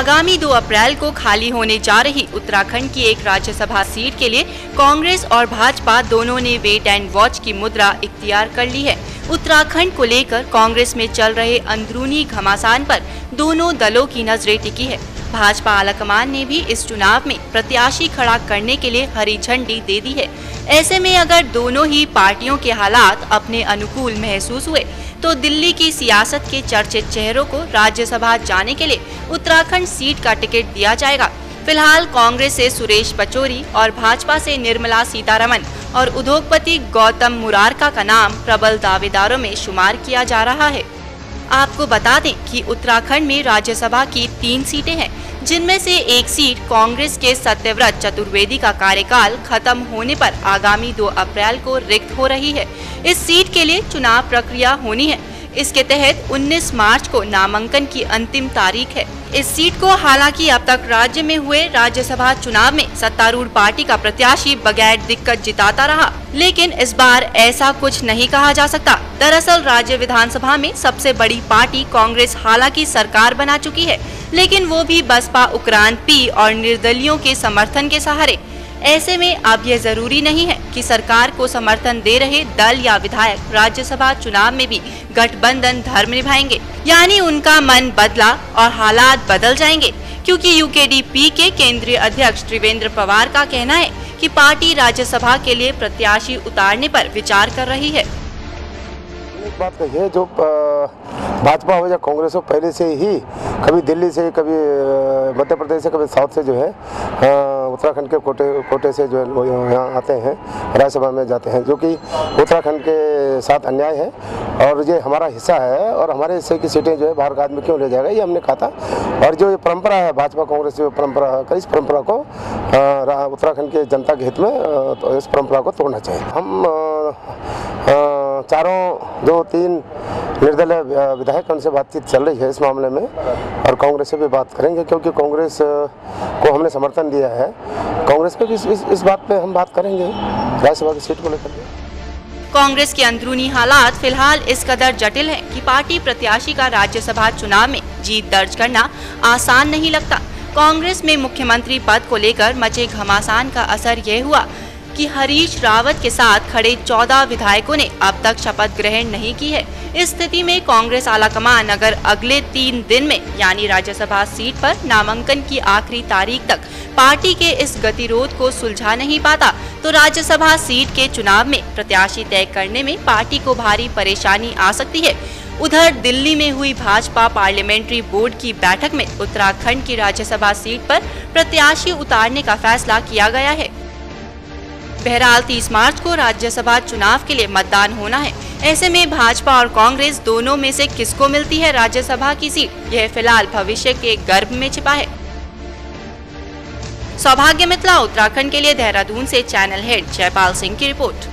आगामी 2 अप्रैल को खाली होने जा रही उत्तराखंड की एक राज्यसभा सीट के लिए कांग्रेस और भाजपा दोनों ने वेट एंड वॉच की मुद्रा इख्तियार कर ली है। उत्तराखंड को लेकर कांग्रेस में चल रहे अंदरूनी घमासान पर दोनों दलों की नजरें टिकी है। भाजपा आलाकमान ने भी इस चुनाव में प्रत्याशी खड़ा करने के लिए हरी झंडी दे दी है। ऐसे में अगर दोनों ही पार्टियों के हालात अपने अनुकूल महसूस हुए तो दिल्ली की सियासत के चर्चित चेहरों को राज्यसभा जाने के लिए उत्तराखंड सीट का टिकट दिया जाएगा। फिलहाल कांग्रेस से सुरेश पचौरी और भाजपा से निर्मला सीतारमण और उद्योगपति गौतम मुरारका का नाम प्रबल दावेदारों में शुमार किया जा रहा है। आपको बता दें कि उत्तराखंड में राज्यसभा की 3 सीटें हैं, जिनमें से एक सीट कांग्रेस के सत्यव्रत चतुर्वेदी का कार्यकाल खत्म होने पर आगामी 2 अप्रैल को रिक्त हो रही है। इस सीट के लिए चुनाव प्रक्रिया होनी है। इसके तहत 19 मार्च को नामांकन की अंतिम तारीख है। इस सीट को हालांकि अब तक राज्य में हुए राज्यसभा चुनाव में सत्तारूढ़ पार्टी का प्रत्याशी बगैर दिक्कत जिताता रहा, लेकिन इस बार ऐसा कुछ नहीं कहा जा सकता। दरअसल राज्य विधानसभा में सबसे बड़ी पार्टी कांग्रेस हालांकि सरकार बना चुकी है, लेकिन वो भी बसपा उक्रांत पी और निर्दलियों के समर्थन के सहारे। ऐसे में अब यह जरूरी नहीं है कि सरकार को समर्थन दे रहे दल या विधायक राज्यसभा चुनाव में भी गठबंधन धर्म निभाएंगे, यानी उनका मन बदला और हालात बदल जाएंगे, क्योंकि यूकेडीपी के केंद्रीय अध्यक्ष त्रिवेंद्र पवार का कहना है कि पार्टी राज्यसभा के लिए प्रत्याशी उतारने पर विचार कर रही है। एक बात कही है, जो भाजपा हो या कांग्रेस हो, पहले से ही कभी दिल्ली से, कभी मध्य प्रदेश से, कभी साउथ से जो है उत्तराखंड के कोटे से जो है यहाँ आते हैं, राज्यसभा में जाते हैं, जो कि उत्तराखंड के साथ अन्याय है और ये हमारा हिस्सा है और हमारे हिस्से की सीटें जो है बाहर का आदमी क्यों ले जाएगा, ये हमने कहा था। और जो ये परंपरा है भाजपा कांग्रेस जो परंपरा है, इस परंपरा को उत्तराखंड के जनता के हित में तो इस परंपरा को तोड़ना चाहिए। हम चारों जो 3 निर्दलीय विधायक उनसे बातचीत चल रही है इस मामले में, और कांग्रेस से भी बात करेंगे, क्योंकि कांग्रेस को हमने समर्थन दिया है। कांग्रेस पे भी इस बात पे हम बात करेंगे राज्यसभा की सीट को लेकर। कांग्रेस के अंदरूनी हालात फिलहाल इस कदर जटिल हैं कि पार्टी प्रत्याशी का राज्यसभा चुनाव में जीत दर्ज करना आसान नहीं लगता। कांग्रेस में मुख्यमंत्री पद को लेकर मचे घमासान का असर यह हुआ कि हरीश रावत के साथ खड़े 14 विधायकों ने अब तक शपथ ग्रहण नहीं की है। इस स्थिति में कांग्रेस आलाकमान अगर अगले 3 दिन में यानी राज्यसभा सीट पर नामांकन की आखिरी तारीख तक पार्टी के इस गतिरोध को सुलझा नहीं पाता तो राज्यसभा सीट के चुनाव में प्रत्याशी तय करने में पार्टी को भारी परेशानी आ सकती है। उधर दिल्ली में हुई भाजपा पार्लियामेंट्री बोर्ड की बैठक में उत्तराखंड की राज्यसभा सीट पर प्रत्याशी उतारने का फैसला किया गया है। बहरहाल 30 मार्च को राज्यसभा चुनाव के लिए मतदान होना है। ऐसे में भाजपा और कांग्रेस दोनों में से किसको मिलती है राज्यसभा की सीट, यह फिलहाल भविष्य के गर्भ में छिपा है। सौभाग्य मित्रा, उत्तराखंड के लिए देहरादून से चैनल हेड जयपाल सिंह की रिपोर्ट।